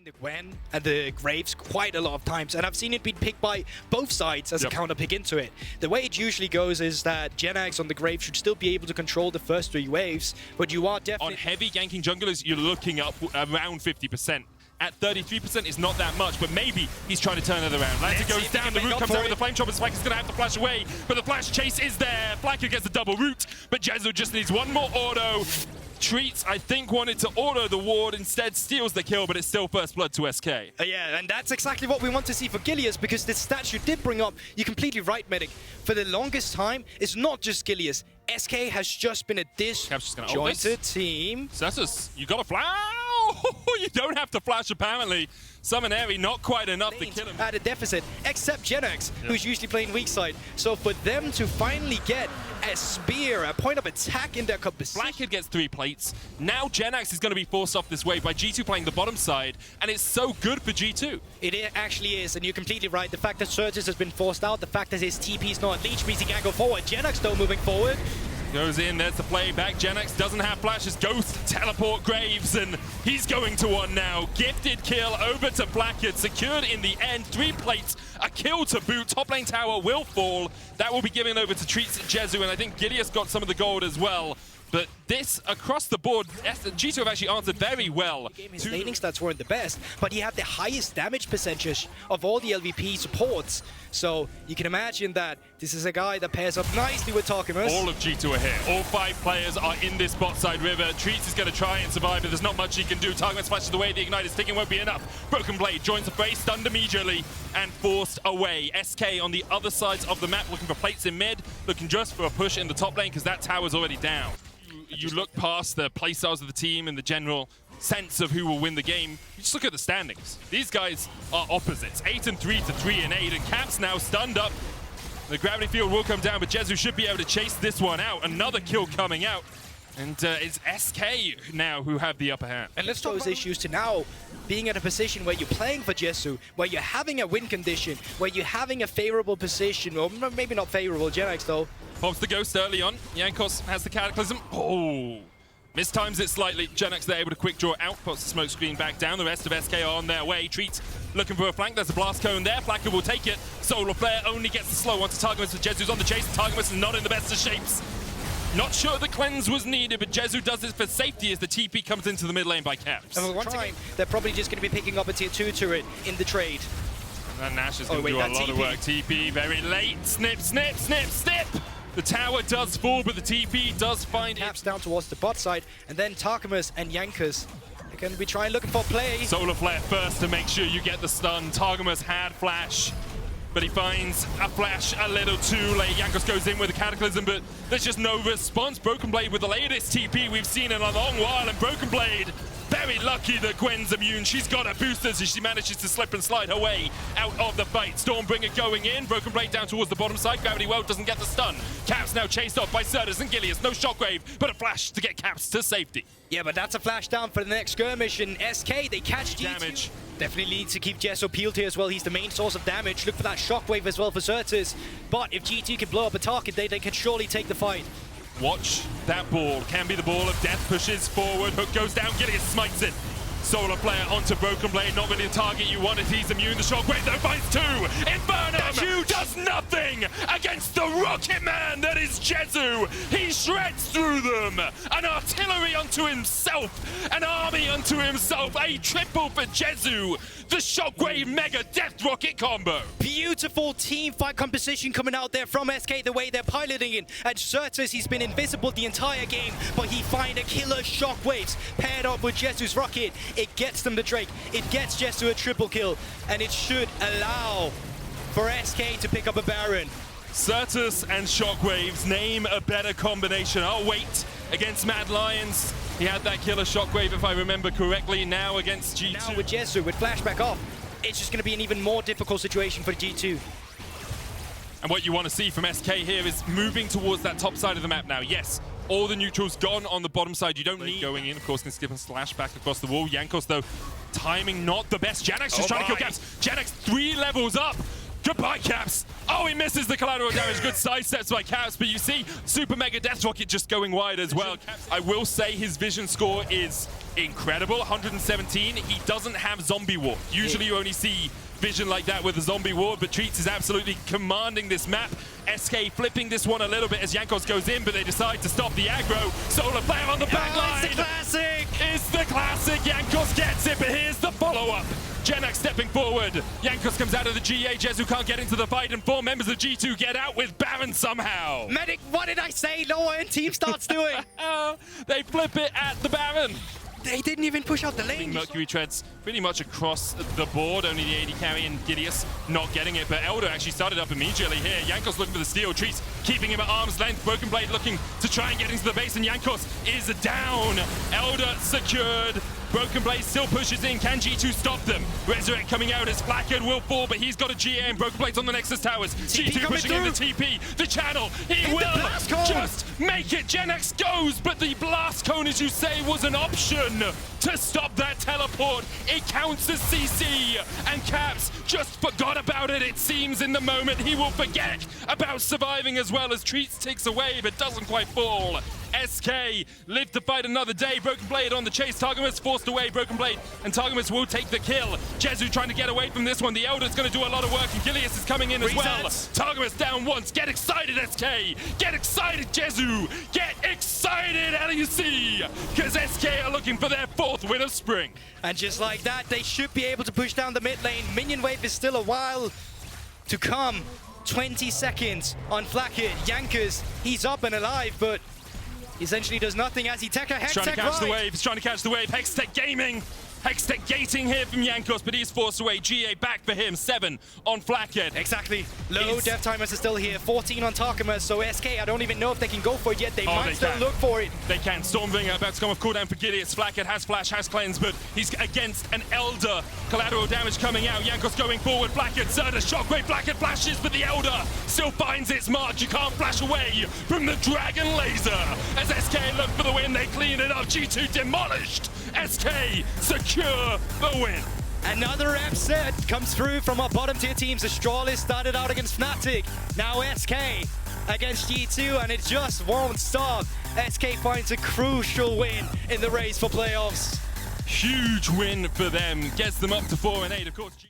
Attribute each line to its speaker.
Speaker 1: the Gwen and the Graves quite a lot of times, and I've seen it be picked by both sides as a counter pick into it. The way it usually goes is that Jenax on the Graves should still be able to control the first 3 waves, but you are definitely...
Speaker 2: On heavy ganking junglers, you're looking up around 50%. At 33% is not that much, but maybe he's trying to turn it around. Lanta goes down, the root comes out with the flame chopper. Flakked is going to have to flash away, but the flash chase is there. Flakked gets a double root, but Jezu just needs one more auto. Treatz, I think, wanted to auto the ward, instead steals the kill, but it's still first blood to SK.
Speaker 1: Yeah, and that's exactly what we want to see for Gilius, because the stats you did bring up, you're completely right, Medic. For the longest time, it's not just Gilius. SK has just been a disjointed team.
Speaker 2: Sertuss, you got to flash. You don't have to flash, apparently. Summon Airy, not quite enough to kill him.
Speaker 1: At a deficit, except Jenax, who's usually playing weak side. So for them to finally get a spear, a point of attack in their composition.
Speaker 2: Flakked gets 3 plates. Now Jenax is going to be forced off this way by G2 playing the bottom side, and it's so good for G2.
Speaker 1: It actually is, and you're completely right. The fact that Sertuss has been forced out, the fact that his TP is not leech means he can't go forward. Jenax though moving forward.
Speaker 2: Goes in, there's the play back. Jenax doesn't have flashes. Ghost teleport Graves, and he's going to one now. Gifted kill over to Flakked. Secured in the end. 3 plates, a kill to boot. Top lane tower will fall. That will be given over to Treatz and Jezu, and I think Gilius got some of the gold as well. But this, across the board, G2 have actually answered very well.
Speaker 1: His laning stats weren't the best, but he had the highest damage percentage of all the LVP supports. So you can imagine that this is a guy that pairs up nicely with Targamas.
Speaker 2: All of G2 are here. All 5 players are in this bot side river. Treatz is going to try and survive, but there's not much he can do. Targamas flashes away. The Ignite is thinking won't be enough. Broken Blade joins the fray, stunned immediately, and forced away. SK on the other sides of the map, looking for plates in mid, looking just for a push in the top lane, because that tower's already down. You look past the playstyles of the team and the general sense of who will win the game. You just look at the standings. These guys are opposites. 8-3 to 3-8, and Cap's now stunned up. The gravity field will come down, but Jezu should be able to chase this one out. Another kill coming out. And it's SK now who have the upper hand.
Speaker 1: And let's talk those issues to now being at a position where you're playing for Jezu, where you're having a win condition, where you're having a favorable position, or maybe not favorable. Jenax though.
Speaker 2: Pops the Ghost early on. Jankos has the Cataclysm. Oh! Mistimes it slightly. Jenax there able to quick draw out, puts the smoke screen back down. The rest of SK are on their way. Treatz looking for a flank. There's a blast cone there. Flakked will take it. Solar Flare only gets the slow onto Targamas, but Jezu's on the chase. Targamas is not in the best of shapes. Not sure the cleanse was needed, but Jezu does this for safety as the TP comes into the mid lane by Caps.
Speaker 1: And once again, they're probably just going to be picking up a tier 2 turret in the trade.
Speaker 2: And Nash is going to do a lot of work. TP very late. Snip, snip, snip, snip! The tower does fall, but the TP does find
Speaker 1: Caps down towards the bot side, and then Targamas and Jankos are going to be trying looking for play.
Speaker 2: Solar Flare first to make sure you get the stun. Targamas had flash, but he finds a flash a little too late. Jankos goes in with a Cataclysm, but there's just no response. Broken Blade with the latest TP we've seen in a long while, and Broken Blade very lucky that Gwen's immune. She's got her boosters as she manages to slip and slide her way out of the fight. Stormbringer going in. Broken Blade down towards the bottom side. Gravity Well doesn't get the stun. Caps now chased off by Sertuss and Gilius. No shockwave, but a flash to get Caps to safety.
Speaker 1: Yeah, but that's a flash down for the next skirmish. And SK, they catch G2.
Speaker 2: Damage.
Speaker 1: Definitely need to keep Jezu peeled here as well. He's the main source of damage. Look for that shockwave as well for Sertuss. But if G2 can blow up a target, they can surely take the fight.
Speaker 2: Watch that ball. Can be the ball of death. Pushes forward. Hook goes down. Gilius smites it. Solar Flare onto Broken Blade. Not really the target you wanted. He's immune. The shockwave though finds 2. Infernum does nothing against the Rocket Man that is Jezu. He shreds through them. An artillery unto himself. An army unto himself. A triple for Jezu. The Shockwave Mega Death Rocket combo.
Speaker 1: Beautiful team fight composition coming out there from SK, the way they're piloting it. And Sertuss, he's been invisible the entire game, but he finds a killer Shockwaves paired up with Jezu's Rocket. It gets them the Drake, it gets Jezu a triple kill, and it should allow for SK to pick up a Baron.
Speaker 2: Sertuss and Shockwaves, name a better combination. I'll wait against Mad Lions. He had that killer Shockwave, if I remember correctly, now against G2.
Speaker 1: Now with Jezu, with flashback off, it's just going to be an even more difficult situation for G2.
Speaker 2: And what you want to see from SK here is moving towards that top side of the map now. Yes, all the neutrals gone on the bottom side. You don't need going in. Of course, can skip and slash back across the wall. Jankos, though, timing not the best. Jenax just trying to kill Caps. Jenax 3 levels up. Goodbye, Caps. Oh, he misses the collateral damage. Good sidesteps by Caps, but you see Super Mega Death Rocket just going wide as well. I will say his vision score is incredible. 117. He doesn't have zombie ward. Usually you only see vision like that with a zombie ward, but Treatz is absolutely commanding this map. SK flipping this one a little bit as Jankos goes in, but they decide to stop the aggro. Solar player on the back line.
Speaker 1: It's the classic!
Speaker 2: It's the classic. Jankos gets it, but here's the follow-up. Jenax stepping forward. Jankos comes out of the GA. Jezu can't get into the fight, and 4 members of G2 get out with Baron somehow.
Speaker 1: Medic, what did I say? No one team starts doing.
Speaker 2: They flip it at the Baron.
Speaker 1: They didn't even push out the lane.
Speaker 2: Mercury treads pretty much across the board. Only the AD carry and Gilius not getting it, but Elder actually started up immediately here. Jankos looking for the steal. Treatz keeping him at arm's length. Broken Blade looking to try and get into the base, and Jankos is down. Elder secured. Broken Blade still pushes in. Can G2 stop them? Resurrect coming out as Flakked will fall, but he's got a GA, and Broken Blade's on the Nexus Towers. G2 pushing in the TP. The channel. He will just make it. Jenax goes, but the blast cone, as you say, was an option to stop that teleport. It counts as CC, and Caps just forgot about it, it seems, in the moment. He will forget about surviving as well as Treatz takes away, but doesn't quite fall. SK live to fight another day. Broken Blade on the chase. Targamas forced away. Broken Blade and Targamas will take the kill. Jezu trying to get away from this one. The Elder's going to do a lot of work, and Gilius is coming in as well. Targamas down once. Get excited, SK. Get excited, Jezu. Get excited, LEC. Because SK are looking for their 4th win of spring.
Speaker 1: And just like that, they should be able to push down the mid lane. Minion wave is still a while to come. 20 seconds on Flakked. Jankos, he's up and alive, but essentially does nothing as he tech a Hextech.
Speaker 2: He's trying to catch the wave. He's trying to catch the wave. Hextech gaming. Hextech gating here from Jankos, but he's forced away. GA back for him. 7 on Flakked.
Speaker 1: Exactly. Low death timers are still here. 14 on Targamas, so SK, I don't even know if they can go for it yet. They might still look for it.
Speaker 2: They can. Stormbringer about to come off cooldown for Gilius. Flakked has flash, has cleanse, but he's against an Elder. Collateral damage coming out. Jankos going forward. Flakked, Sertuss, shockwave. Flakked flashes, but the Elder still finds its mark. You can't flash away from the Dragon Laser. As SK look for the win, they clean it up. G2 demolished. SK secure the win.
Speaker 1: Another upset comes through from our bottom tier teams. Astralis started out against Fnatic. Now SK against G2, and it just won't stop. SK finds a crucial win in the race for playoffs.
Speaker 2: Huge win for them. Gets them up to 4-8. Of course.